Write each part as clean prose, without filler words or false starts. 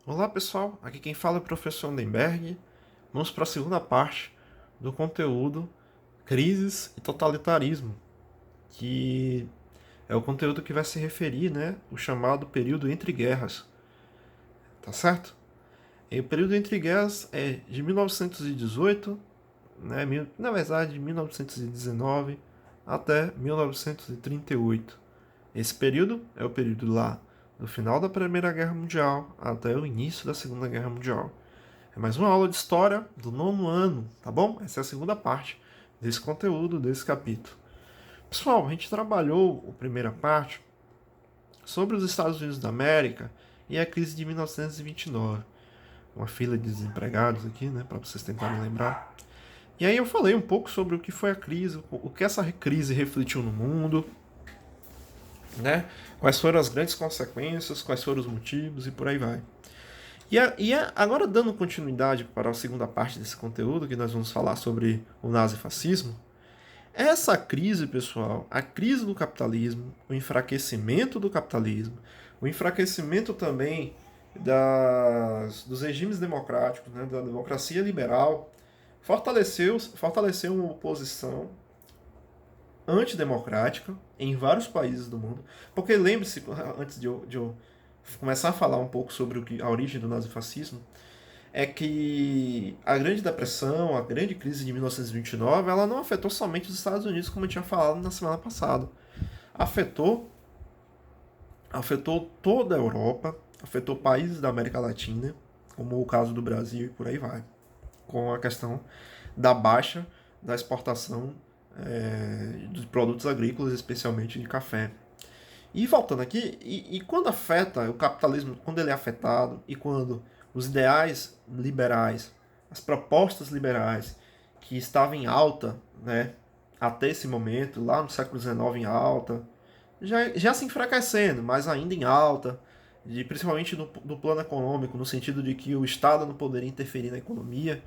Olá pessoal, aqui quem fala é o professor Lindenberg. Vamos para a segunda parte do conteúdo Crises e Totalitarismo, que é o conteúdo que vai se referir, o chamado período entre guerras, tá certo? E o período entre guerras é de 1918, na verdade de 1919 até 1938. Esse período é o período lá do final da Primeira Guerra Mundial até o início da Segunda Guerra Mundial. É mais uma aula de história do nono ano, tá bom? Essa é a segunda parte desse conteúdo, desse capítulo. Pessoal, a gente trabalhou a primeira parte sobre os Estados Unidos da América e a crise de 1929. Uma fila de desempregados aqui, para vocês tentarem lembrar. E aí eu falei um pouco sobre o que foi a crise, o que essa crise refletiu no mundo, quais foram as grandes consequências, quais foram os motivos e por aí vai. Agora, dando continuidade para a segunda parte desse conteúdo, que nós vamos falar sobre o nazifascismo, essa crise, pessoal, a crise do capitalismo, o enfraquecimento do capitalismo, o enfraquecimento também dos regimes democráticos, da democracia liberal, fortaleceu uma oposição antidemocrática em vários países do mundo. Porque lembre-se, antes de eu começar a falar um pouco sobre a origem do nazifascismo, é que a Grande Depressão, a grande crise de 1929, ela não afetou somente os Estados Unidos, como eu tinha falado na semana passada. Afetou, afetou toda a Europa, afetou países da América Latina, como o caso do Brasil e por aí vai, com a questão da baixa da exportação dos produtos agrícolas, especialmente de café. E voltando aqui, e quando afeta o capitalismo, quando ele é afetado e quando os ideais liberais, as propostas liberais que estavam em alta, até esse momento, lá no século XIX em alta, já se enfraquecendo, mas ainda em alta, principalmente do plano econômico, no sentido de que o Estado não poderia interferir na economia,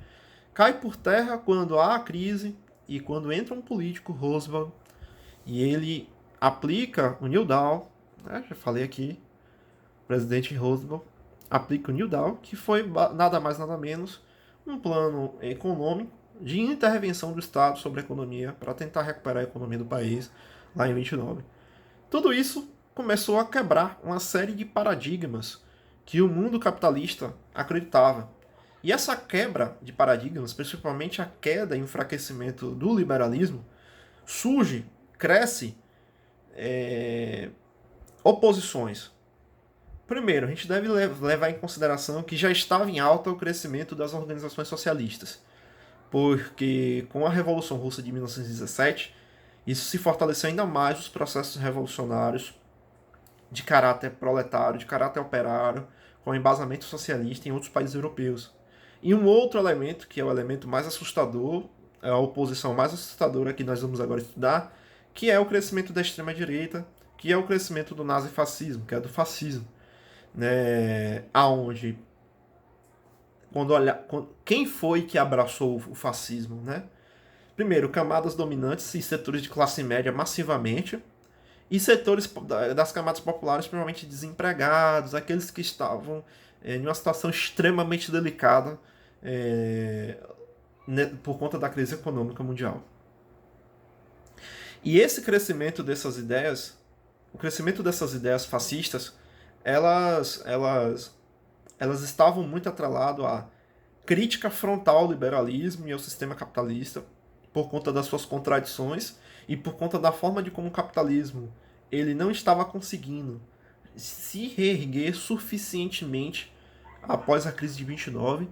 cai por terra quando há a crise e quando entra um político, Roosevelt, e ele aplica o New Deal, já falei aqui, o presidente Roosevelt aplica o New Deal, que foi nada mais nada menos um plano econômico de intervenção do Estado sobre a economia para tentar recuperar a economia do país lá em 29. Tudo isso começou a quebrar uma série de paradigmas que o mundo capitalista acreditava. E essa quebra de paradigmas, principalmente a queda e enfraquecimento do liberalismo, surge, cresce oposições. Primeiro, a gente deve levar em consideração que já estava em alta o crescimento das organizações socialistas, porque com a Revolução Russa de 1917, isso se fortaleceu ainda mais os processos revolucionários de caráter proletário, de caráter operário, com embasamento socialista em outros países europeus. E um outro elemento, que é o elemento mais assustador, é a oposição mais assustadora que nós vamos agora estudar, que é o crescimento da extrema-direita, que é o crescimento do nazifascismo, que é do fascismo, aonde quem foi que abraçou o fascismo, Primeiro, camadas dominantes e setores de classe média massivamente, e setores das camadas populares provavelmente desempregados, aqueles que estavam em uma situação extremamente delicada por conta da crise econômica mundial. E esse crescimento dessas ideias, o crescimento dessas ideias fascistas, elas estavam muito atrelado à crítica frontal ao liberalismo e ao sistema capitalista, por conta das suas contradições e por conta da forma de como o capitalismo ele não estava conseguindo se reerguer suficientemente após a crise de 29.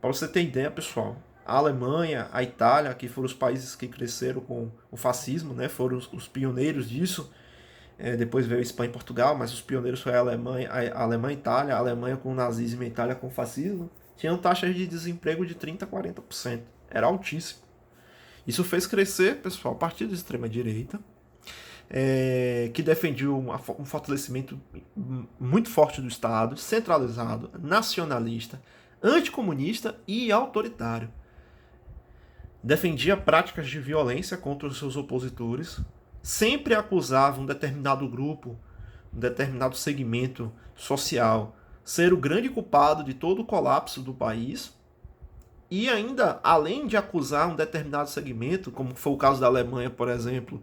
Para você ter ideia, pessoal, a Alemanha, a Itália, que foram os países que cresceram com o fascismo, foram os pioneiros disso. Depois veio a Espanha e Portugal, mas os pioneiros foram a Alemanha e a Itália, a Alemanha com o nazismo e a Itália com o fascismo, tinham taxas de desemprego de 30% a 40%. Era altíssimo. Isso fez crescer, pessoal, partido de extrema-direita, que defendiam um fortalecimento muito forte do Estado, centralizado, nacionalista, anticomunista e autoritário. Defendia práticas de violência contra os seus opositores, sempre acusava um determinado grupo, um determinado segmento social ser o grande culpado de todo o colapso do país e ainda, além de acusar um determinado segmento, como foi o caso da Alemanha, por exemplo,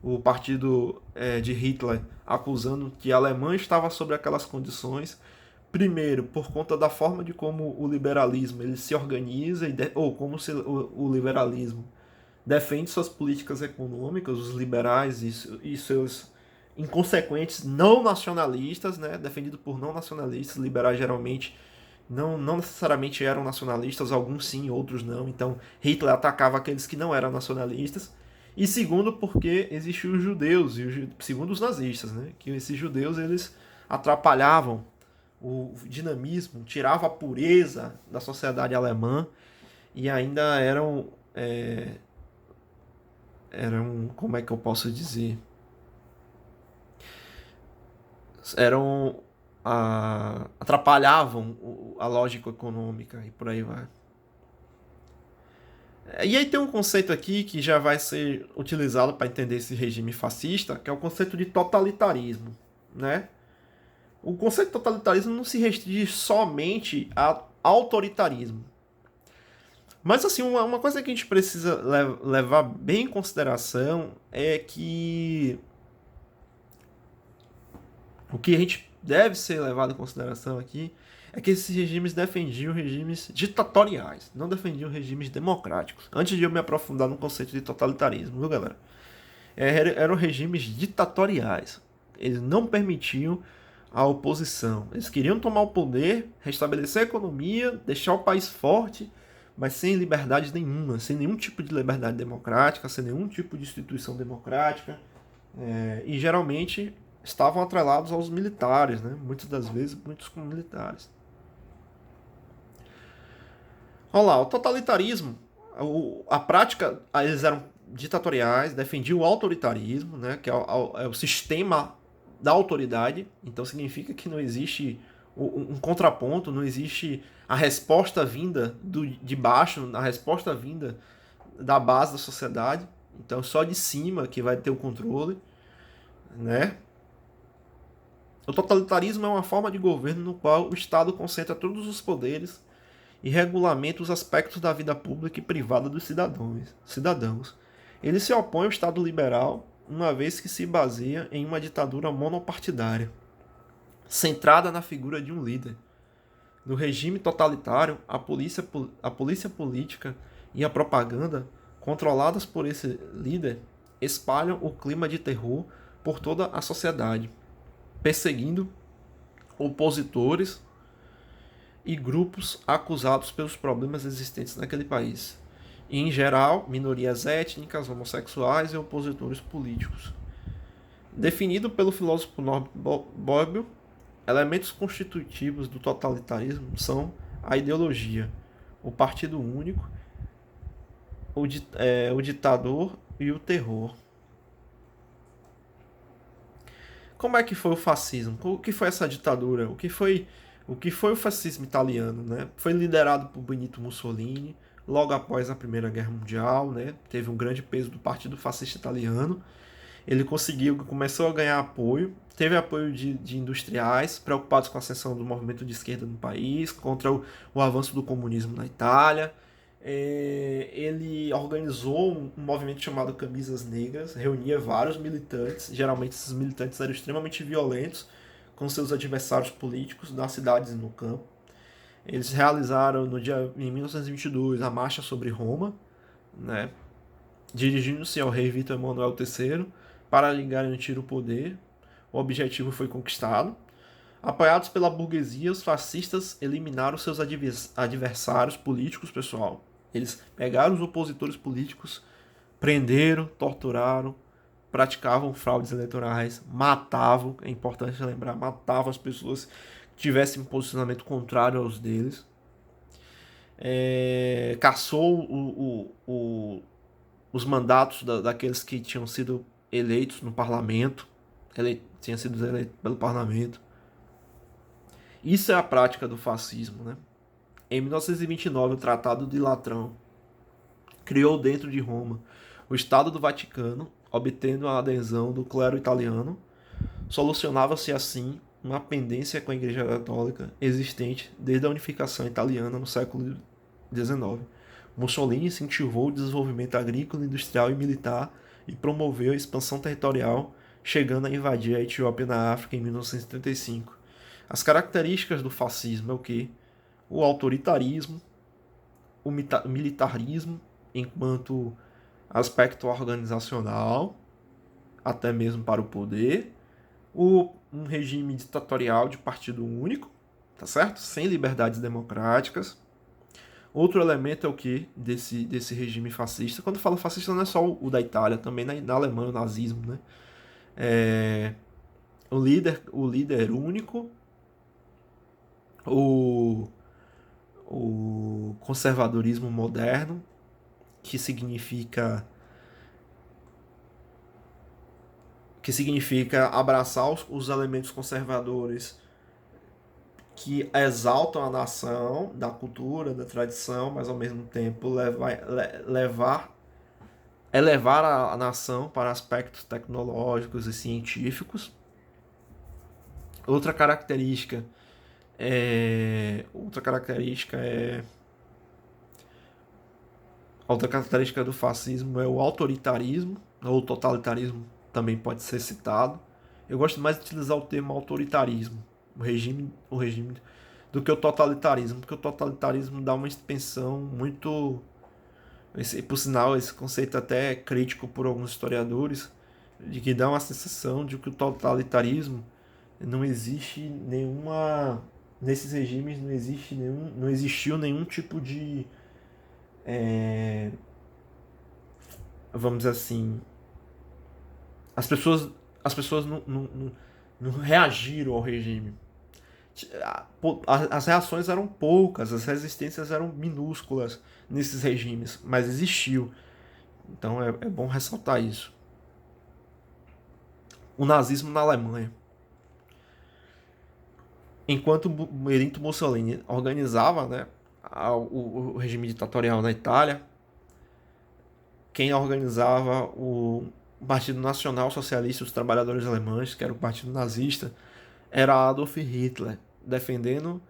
o partido de Hitler acusando que a Alemanha estava sob aquelas condições, primeiro, por conta da forma de como o liberalismo ele se organiza, ou como o liberalismo defende suas políticas econômicas, os liberais e seus inconsequentes não nacionalistas, né, defendido por não nacionalistas, liberais geralmente não necessariamente eram nacionalistas, alguns sim, outros não. Então Hitler atacava aqueles que não eram nacionalistas. E segundo, porque existiam os judeus, segundo os nazistas, né, que esses judeus eles atrapalhavam o dinamismo, tiravam a pureza da sociedade alemã e ainda eram, como é que eu posso dizer? Atrapalhavam a lógica econômica e por aí vai. E aí tem um conceito aqui que já vai ser utilizado para entender esse regime fascista, que é o conceito de totalitarismo, né? O conceito de totalitarismo não se restringe somente a autoritarismo. Mas assim, uma coisa que a gente precisa levar bem em consideração é que o que a gente deve ser levado em consideração aqui é que esses regimes defendiam regimes ditatoriais, não defendiam regimes democráticos. Antes de eu me aprofundar no conceito de totalitarismo, viu, galera? Eram regimes ditatoriais. Eles não permitiam a oposição. Eles queriam tomar o poder, restabelecer a economia, deixar o país forte, mas sem liberdade nenhuma, sem nenhum tipo de liberdade democrática, sem nenhum tipo de instituição democrática. E geralmente estavam atrelados aos militares, né? Muitas das vezes, muitos com militares. Olha lá, o totalitarismo, a prática, eles eram ditatoriais, defendiam o autoritarismo, né? Que é o sistema da autoridade, então significa que não existe um contraponto, não existe a resposta vinda de baixo, a resposta vinda da base da sociedade, então só de cima que vai ter o controle, né? O totalitarismo é uma forma de governo no qual o Estado concentra todos os poderes e regulamenta os aspectos da vida pública e privada dos cidadãos. Ele se opõe ao Estado liberal, uma vez que se baseia em uma ditadura monopartidária, centrada na figura de um líder. No regime totalitário, a polícia política e a propaganda, controladas por esse líder, espalham o clima de terror por toda a sociedade, perseguindo opositores e grupos acusados pelos problemas existentes naquele país. E, em geral, minorias étnicas, homossexuais e opositores políticos. Definido pelo filósofo Norman Bobbio, elementos constitutivos do totalitarismo são a ideologia, o partido único, o ditador e o terror. Como é que foi o fascismo? O que foi essa ditadura? O que foi o fascismo italiano, né? Foi liderado por Benito Mussolini, logo após a Primeira Guerra Mundial, né? Teve um grande peso do Partido Fascista Italiano. Ele começou a ganhar apoio, teve apoio de industriais preocupados com a ascensão do movimento de esquerda no país, contra o avanço do comunismo na Itália. Ele organizou um movimento chamado Camisas Negras, reunia vários militantes, geralmente esses militantes eram extremamente violentos com seus adversários políticos nas cidades e no campo. Eles realizaram em 1922 a Marcha sobre Roma, né, dirigindo-se ao rei Vítor Emanuel III para lhe garantir o poder. O objetivo foi conquistado. Apoiados pela burguesia, os fascistas eliminaram seus adversários políticos, pessoal. Eles pegaram os opositores políticos, prenderam, torturaram, praticavam fraudes eleitorais, matavam, é importante lembrar, matavam as pessoas que tivessem um posicionamento contrário aos deles. Cassou os mandatos daqueles que tinham sido eleitos no parlamento, tinham sido eleitos pelo parlamento. Isso é a prática do fascismo, né? Em 1929, o Tratado de Latrão criou dentro de Roma o Estado do Vaticano, obtendo a adesão do clero italiano. Solucionava-se assim uma pendência com a Igreja Católica existente desde a unificação italiana no século XIX. Mussolini incentivou o desenvolvimento agrícola, industrial e militar e promoveu a expansão territorial, chegando a invadir a Etiópia na África em 1935. As características do fascismo é o quê? O autoritarismo, o militarismo enquanto aspecto organizacional, até mesmo para o poder, um regime ditatorial de partido único, tá certo? Sem liberdades democráticas. Outro elemento é o que desse regime fascista? Quando falo fascista não é só o da Itália, também na Alemanha o nazismo, né? O líder único, o, o conservadorismo moderno, que significa abraçar os elementos conservadores que exaltam a nação, da cultura, da tradição, mas ao mesmo tempo elevar a nação para aspectos tecnológicos e científicos. Outra característica do fascismo é o autoritarismo, ou totalitarismo também pode ser citado. Eu gosto mais de utilizar o termo autoritarismo, o regime do que o totalitarismo, porque o totalitarismo dá uma extensão muito... por sinal, esse conceito até é crítico por alguns historiadores, de que dá uma sensação de que o totalitarismo não existe nenhuma... Nesses regimes não existiu nenhum tipo de... vamos dizer assim... As pessoas não reagiram ao regime. As reações eram poucas, as resistências eram minúsculas nesses regimes, mas existiu. Então é bom ressaltar isso. O nazismo na Alemanha. Enquanto Benito Mussolini organizava, né, o regime ditatorial na Itália, quem organizava o Partido Nacional Socialista dos Trabalhadores Alemães, que era o partido nazista, era Adolf Hitler, defendendo...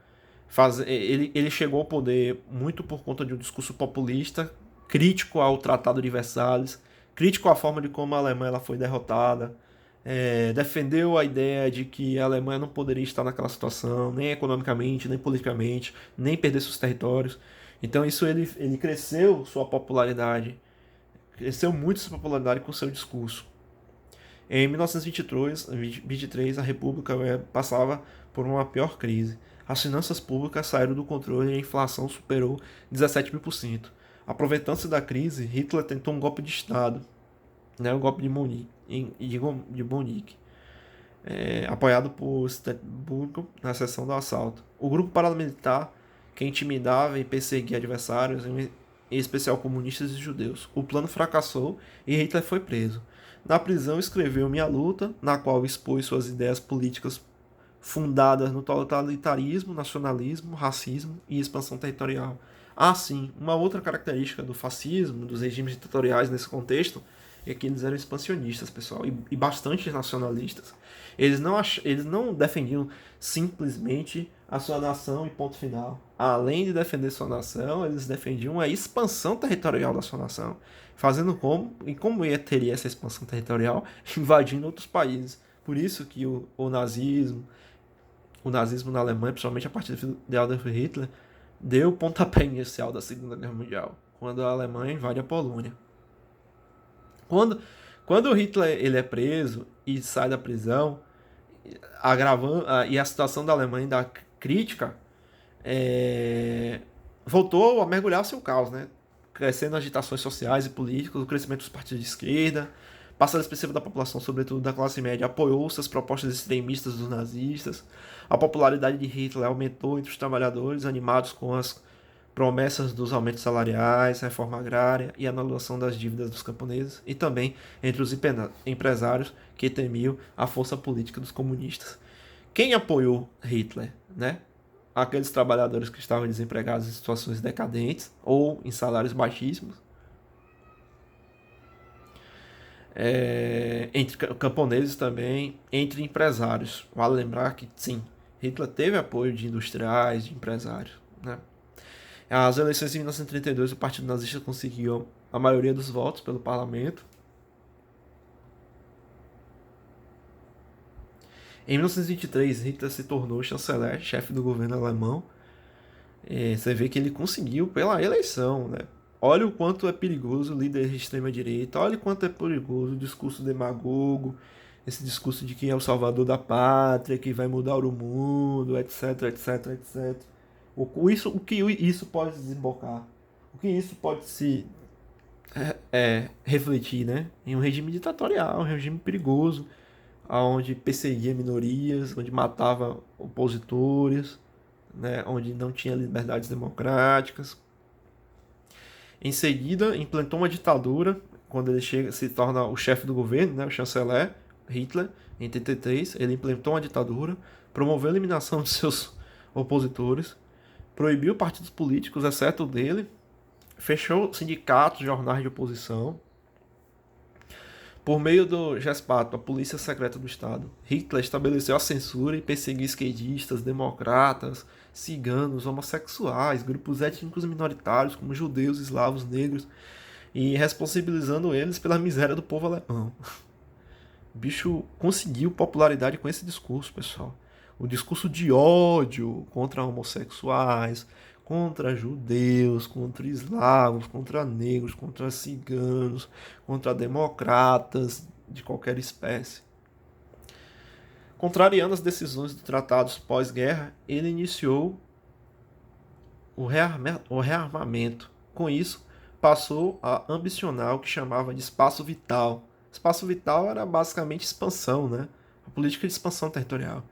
Ele chegou ao poder muito por conta de um discurso populista, crítico ao Tratado de Versalhes, crítico à forma de como a Alemanha ela foi derrotada, defendeu a ideia de que a Alemanha não poderia estar naquela situação, nem economicamente, nem politicamente, nem perder seus territórios. Então isso ele cresceu sua popularidade, cresceu muito sua popularidade com seu discurso. Em 1923, a República passava por uma pior crise. As finanças públicas saíram do controle e a inflação superou 17.000%. Aproveitando-se da crise, Hitler tentou um golpe de Estado, né, o golpe de Munique, apoiado por Stettburgo na sessão do assalto. O grupo paramilitar que intimidava e perseguia adversários, em especial comunistas e judeus. O plano fracassou e Hitler foi preso. Na prisão escreveu Minha Luta, na qual expôs suas ideias políticas fundadas no totalitarismo, nacionalismo, racismo e expansão territorial. Sim, uma outra característica do fascismo, dos regimes ditatoriais nesse contexto, é que eles eram expansionistas, pessoal, e bastante nacionalistas. Eles não defendiam simplesmente a sua nação e ponto final. Além de defender sua nação, eles defendiam a expansão territorial da sua nação, fazendo como teria essa expansão territorial? Invadindo outros países. Por isso que o nazismo na Alemanha, principalmente a partir de Adolf Hitler, deu o pontapé inicial da Segunda Guerra Mundial, quando a Alemanha invade a Polônia. Quando o Hitler ele é preso e sai da prisão, e a situação da Alemanha ainda crítica, voltou a mergulhar seu caos, né? Crescendo agitações sociais e políticas, o crescimento dos partidos de esquerda, parcela expressiva da população, sobretudo da classe média, apoiou essas propostas extremistas dos nazistas. A popularidade de Hitler aumentou entre os trabalhadores, animados com as promessas dos aumentos salariais, reforma agrária e anulação das dívidas dos camponeses, e também entre os empresários que temiam a força política dos comunistas. Quem apoiou Hitler, né? Aqueles trabalhadores que estavam desempregados em situações decadentes ou em salários baixíssimos. entre camponeses também, entre empresários. Vale lembrar que, sim, Hitler teve apoio de industriais, de empresários. Né? As eleições de 1932, o Partido Nazista conseguiu a maioria dos votos pelo parlamento. Em 1923, Hitler se tornou chanceler, chefe do governo alemão. Você vê que ele conseguiu pela eleição, né? Olha o quanto é perigoso o líder de extrema-direita, olha o quanto é perigoso o discurso demagogo, esse discurso de que é o salvador da pátria, que vai mudar o mundo, etc, etc, etc. O que isso pode desembocar? O que isso pode se refletir, né? Em um regime ditatorial, um regime perigoso, onde perseguia minorias, onde matava opositores, né? Onde não tinha liberdades democráticas. Em seguida, implantou uma ditadura, quando ele se torna o chefe do governo, né? O chanceler Hitler, em 83, ele implantou uma ditadura, promoveu a eliminação de seus opositores, proibiu partidos políticos, exceto o dele, fechou sindicatos, jornais de oposição. Por meio do Gestapo, a polícia secreta do Estado, Hitler estabeleceu a censura e perseguiu esquerdistas, democratas, ciganos, homossexuais, grupos étnicos minoritários como judeus, eslavos, negros, e responsabilizando eles pela miséria do povo alemão. O bicho conseguiu popularidade com esse discurso, pessoal. O discurso de ódio contra homossexuais, contra judeus, contra eslavos, contra negros, contra ciganos, contra democratas de qualquer espécie. Contrariando as decisões dos tratados pós-guerra, ele iniciou o rearmamento. Com isso, passou a ambicionar o que chamava de espaço vital. Espaço vital era basicamente expansão, né? A política de expansão territorial.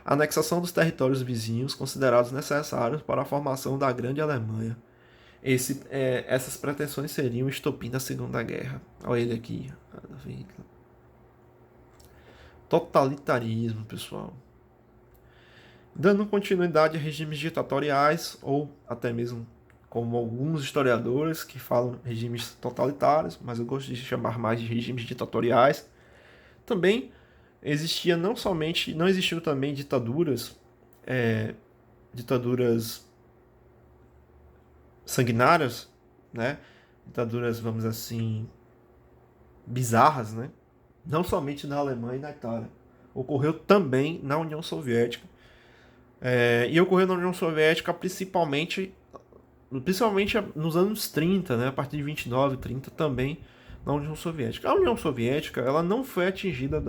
A anexação dos territórios vizinhos considerados necessários para a formação da Grande Alemanha. Essas pretensões seriam o estopim da Segunda Guerra. Olha ele aqui. Totalitarismo, pessoal. Dando continuidade a regimes ditatoriais, ou até mesmo como alguns historiadores que falam regimes totalitários, mas eu gosto de chamar mais de regimes ditatoriais. Também não existiam também ditaduras sanguinárias, né? Ditaduras, vamos dizer assim, bizarras, né? Não somente na Alemanha e na Itália. Ocorreu também na União Soviética. E ocorreu na União Soviética principalmente nos anos 30, né? A partir de 29, 30 também na União Soviética. A União Soviética ela não foi atingida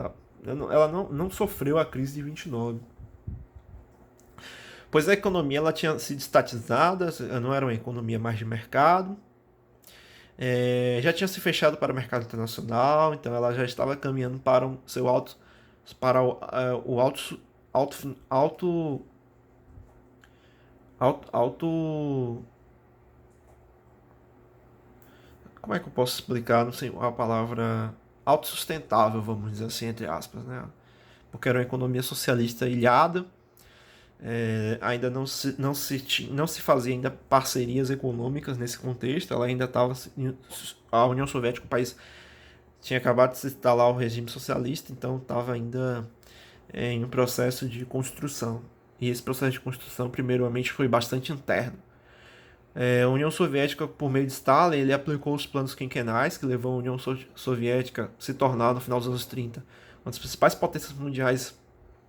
ela não sofreu a crise de 29. Pois a economia ela tinha sido estatizada, não era uma economia mais de mercado, já tinha se fechado para o mercado internacional, então ela já estava caminhando para o como é que eu posso explicar? Não sei a palavra autossustentável, vamos dizer assim, entre aspas, né? Porque era uma economia socialista ilhada, ainda não se fazia ainda parcerias econômicas nesse contexto, ela ainda estava a União Soviética, o país tinha acabado de se instalar o regime socialista, então estava ainda em um processo de construção. E esse processo de construção, primeiramente, foi bastante interno. A União Soviética, por meio de Stalin, ele aplicou os planos quinquenais, que levou a União Soviética a se tornar, no final dos anos 30, uma das principais potências mundiais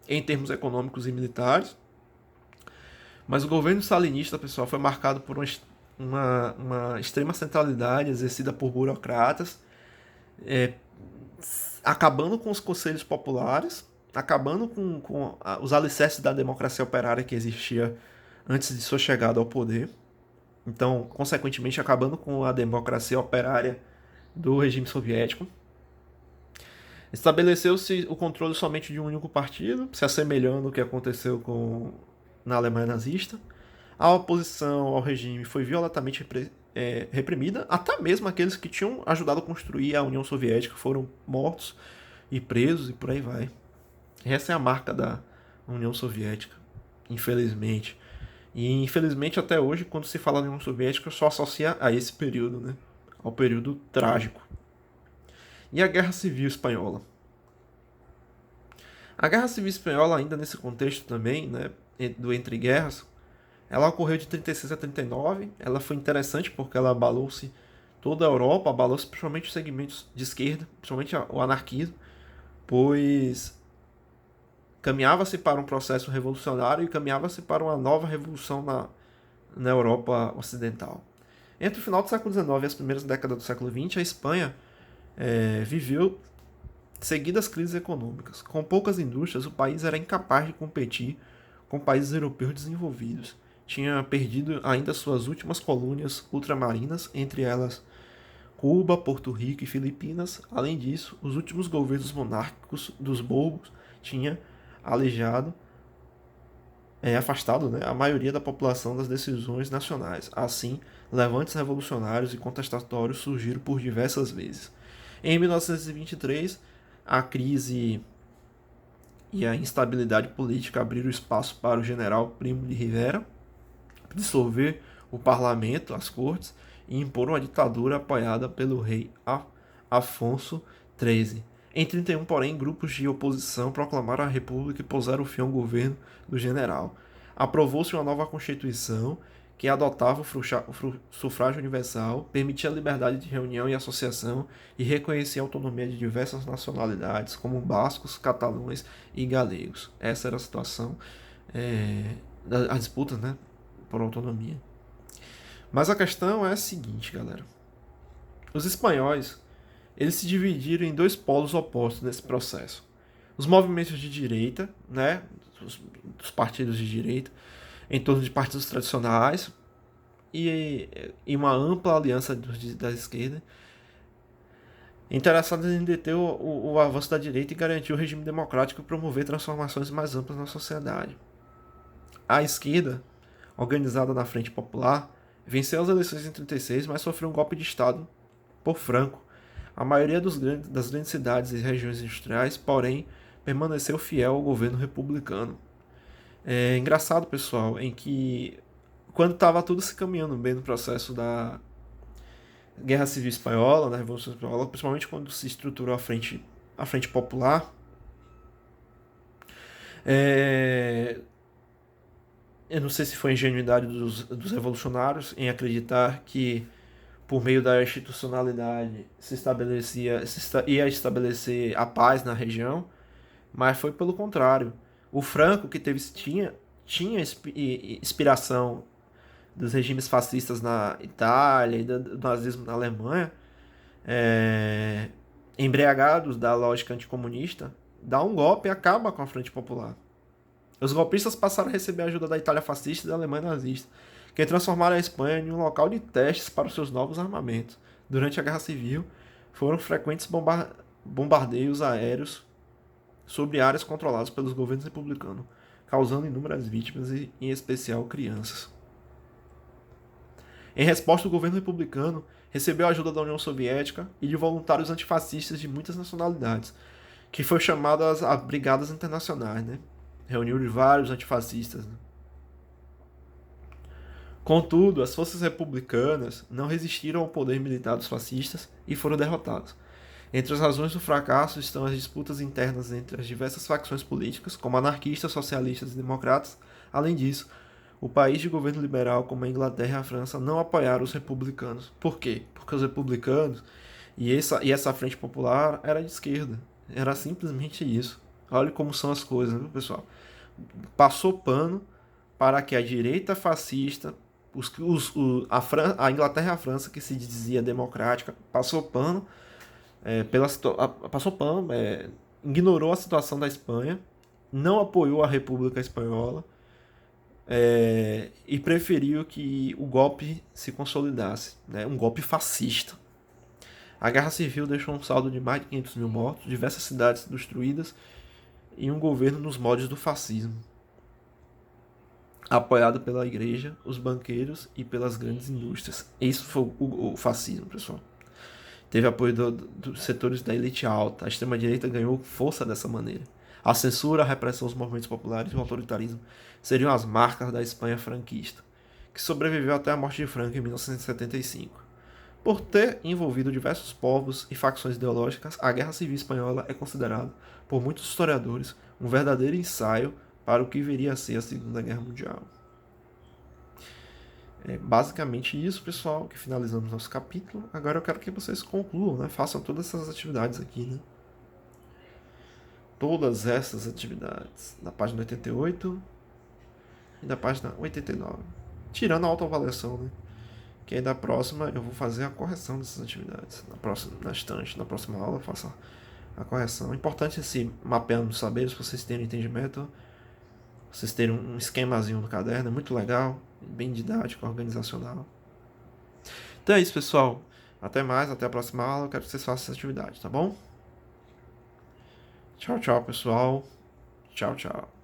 em termos econômicos e militares. Mas o governo stalinista, pessoal, foi marcado por uma extrema centralidade exercida por burocratas, acabando com os conselhos populares, acabando com os alicerces da democracia operária que existia antes de sua chegada ao poder. Então, consequentemente, acabando com a democracia operária do regime soviético. Estabeleceu-se o controle somente de um único partido, se assemelhando ao que aconteceu na Alemanha nazista. A oposição ao regime foi violentamente reprimida, até mesmo aqueles que tinham ajudado a construir a União Soviética foram mortos e presos e por aí vai. Essa é a marca da União Soviética, infelizmente. E infelizmente até hoje, quando se fala da União Soviética, só associa a esse período, né? Ao período trágico. E a Guerra Civil Espanhola. A Guerra Civil Espanhola, ainda nesse contexto também, né, do entre guerras, ela ocorreu de 36 a 39. Ela foi interessante porque ela abalou-se toda a Europa, abalou-se principalmente os segmentos de esquerda, principalmente o anarquismo, pois caminhava-se para um processo revolucionário e caminhava-se para uma nova revolução na Europa Ocidental. Entre o final do século XIX e as primeiras décadas do século XX, a Espanha viveu seguidas crises econômicas. Com poucas indústrias, o país era incapaz de competir com países europeus desenvolvidos. Tinha perdido ainda suas últimas colônias ultramarinas, entre elas Cuba, Porto Rico e Filipinas. Além disso, os últimos governos monárquicos dos Bourbons tinham afastado, né, a maioria da população das decisões nacionais. Assim, levantes revolucionários e contestatórios surgiram por diversas vezes. Em 1923, a crise e a instabilidade política abriram espaço para o general Primo de Rivera dissolver o parlamento, as cortes, e impor uma ditadura apoiada pelo rei Afonso XIII. Em 31, porém, grupos de oposição proclamaram a república e puseram fim ao governo do general. Aprovou-se uma nova constituição que adotava o sufrágio universal, permitia a liberdade de reunião e associação e reconhecia a autonomia de diversas nacionalidades, como bascos, catalães e galegos. Essa era a situação, das disputas, né, por autonomia. Mas a questão é a seguinte, galera. Os espanhóis, eles se dividiram em dois polos opostos nesse processo. Os movimentos de direita, né, os partidos de direita, em torno de partidos tradicionais e uma ampla aliança da esquerda, interessados em deter o avanço da direita e garantir o regime democrático e promover transformações mais amplas na sociedade. A esquerda, organizada na Frente Popular, venceu as eleições em 36, mas sofreu um golpe de Estado por Franco. A maioria das grandes cidades e regiões industriais, porém, permaneceu fiel ao governo republicano. É engraçado, pessoal, em que quando estava tudo se caminhando bem no processo da Guerra Civil Espanhola, da Revolução Espanhola, principalmente quando se estruturou a Frente Popular, eu não sei se foi ingenuidade dos revolucionários em acreditar que por meio da institucionalidade ia estabelecer a paz na região, mas foi pelo contrário. O Franco, que tinha inspiração dos regimes fascistas na Itália e do nazismo na Alemanha, embriagados da lógica anticomunista, dá um golpe e acaba com a Frente Popular. Os golpistas passaram a receber a ajuda da Itália fascista e da Alemanha nazista, que transformaram a Espanha em um local de testes para os seus novos armamentos. Durante a Guerra Civil, foram frequentes bombardeios aéreos sobre áreas controladas pelos governos republicanos, causando inúmeras vítimas e, em especial, crianças. Em resposta, o governo republicano recebeu a ajuda da União Soviética e de voluntários antifascistas de muitas nacionalidades, que foi chamado as Brigadas Internacionais, né? Reuniu vários antifascistas. Né? Contudo, as forças republicanas não resistiram ao poder militar dos fascistas e foram derrotados. Entre as razões do fracasso estão as disputas internas entre as diversas facções políticas, como anarquistas, socialistas e democratas. Além disso, o país de governo liberal, como a Inglaterra e a França, não apoiaram os republicanos. Por quê? Porque os republicanos e essa frente popular era de esquerda. Era simplesmente isso. Olha como são as coisas, né, pessoal? Passou pano para que a direita fascista, a Inglaterra e a França, que se dizia democrática, passou pano, ignorou a situação da Espanha, não apoiou a República Espanhola e preferiu que o golpe se consolidasse, né, um golpe fascista. A Guerra Civil deixou um saldo de mais de 500 mil mortos, diversas cidades destruídas e um governo nos moldes do fascismo, apoiado pela igreja, os banqueiros e pelas grandes indústrias. Isso foi o fascismo, pessoal. Teve apoio dos setores da elite alta. A extrema-direita ganhou força dessa maneira. A censura, a repressão aos movimentos populares e o autoritarismo seriam as marcas da Espanha franquista, que sobreviveu até a morte de Franco em 1975. Por ter envolvido diversos povos e facções ideológicas, a Guerra Civil Espanhola é considerada, por muitos historiadores, um verdadeiro ensaio para o que viria a ser a Segunda Guerra Mundial. É basicamente isso, pessoal, que finalizamos nosso capítulo. Agora eu quero que vocês concluam, né? Façam todas essas atividades aqui, né? Todas essas atividades, da página 88 e da página 89. Tirando a autoavaliação, né? Que aí da próxima eu vou fazer a correção dessas atividades. Na estante, na próxima aula eu faço a correção. É importante esse mapeando dos saberes, para vocês terem entendimento, vocês terem um esquemazinho no caderno, é muito legal, bem didático, organizacional. Então é isso, pessoal. Até mais, até a próxima aula. Eu quero que vocês façam essa atividade, tá bom? Tchau, tchau, pessoal. Tchau, tchau.